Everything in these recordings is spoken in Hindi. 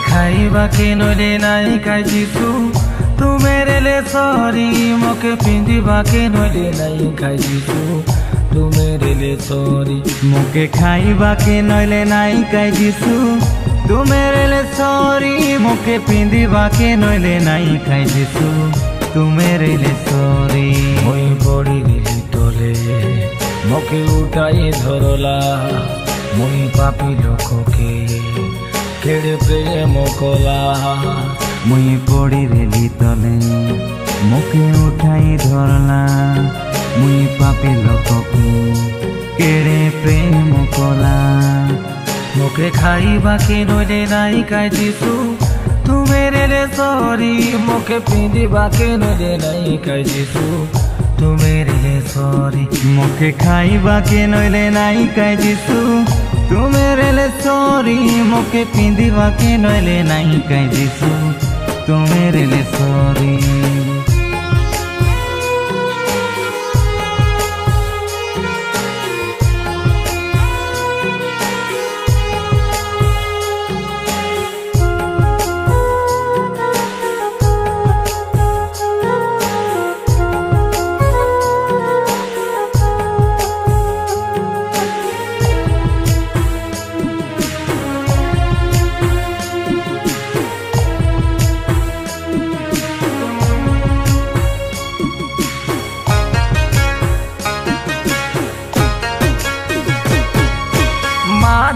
खाइबा के नले नाई खाइजिसु तू मेरे ले सॉरी मोके पिंदिबा के नले नाई खाइजिसु तू मेरे ले सॉरी मोके खाइबा के नले नाई खाइजिसु तू मेरे ले सॉरी मोके पिंदिबा के नले नाई खाइजिसु तू मेरे ले सॉरी मोई पड़ी दिली तोले मोके उठाई धरला मोई पापी लोको के केड़े प्रेम कोला मुई पड़ी रेली तले मोके उठाई धरला मुई पापी लोक केड़े प्रेम कोला मोके खाइबा के नले नाई खाइजिसु तू मेरे ले सॉरी मोके पिंदिबा के नले नाई खाइजिसु तू मेरे ले सॉरी मोके खाइबा के नले नाई खाइजिसु तू मेरे ले सॉरी मोके पिंदिबा के नले नाई खाइजिसु तू मेरे ले सॉरी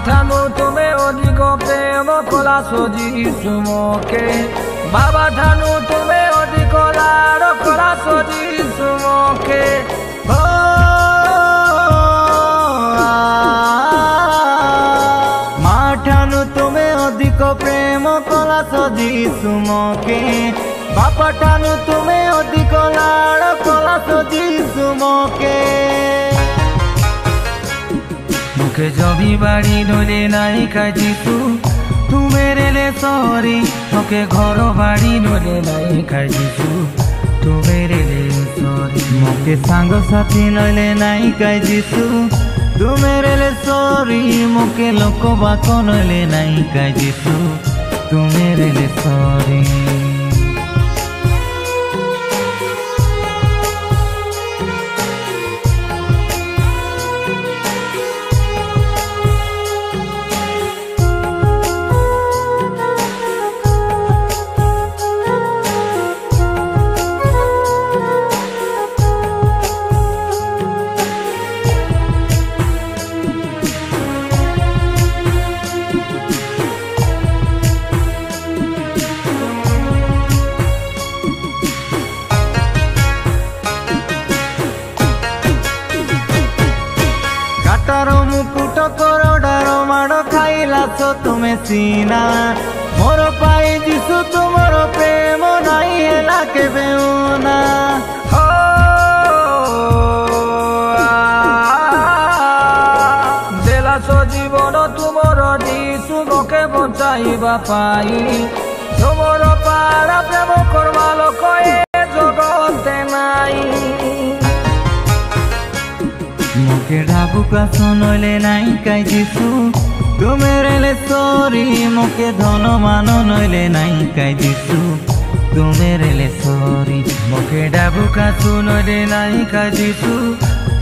ठानु तुम्हें अधिक प्रेम कला सजिसु मोके बाबा ठानु तुम्हें अधिक लाड़ कला सजिसु मोके माँ ठानु तुम्हें अधिक प्रेम कला सजिसु मोके बापा ठानु तुम्हें अधिक लाड़ कला सजिसु मोके मोके जमी बाड़ी नले नाई खाइजिसु तू मेरे ले सॉरी मोके घर बाड़ी नले नाई खाइजिसु तू मेरे ले सॉरी मोके सांग साथी नले नाई खाइजिसु तू मेरे ले सॉरी मोके लोक बाको नले नाई खाइजिसु तू मेरे ले सॉरी मुकुट करडार माड़ खाइला सो तुम्हें सीना मोर पाई जिसु तुमर प्रेम नाई हेला केबे उना देला सो जीवन तुमर जिसु मोके बचाइबा पाई तुमर पारा प्रेम करवा लोक ए जगते नाई मोके ढाबुका सुनले नाई खाइजिसु तू मेरे ले सॉरी मोके धन मान नले नाई खाइजिसु तू मेरे ले सॉरी मोके ढाबुका सुनले नाई खाइजिसु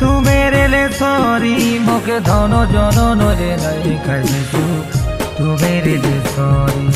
तू मेरे ले सॉरी मोके धन जन नले नाई खाइजिसु तू मेरे ले सॉरी।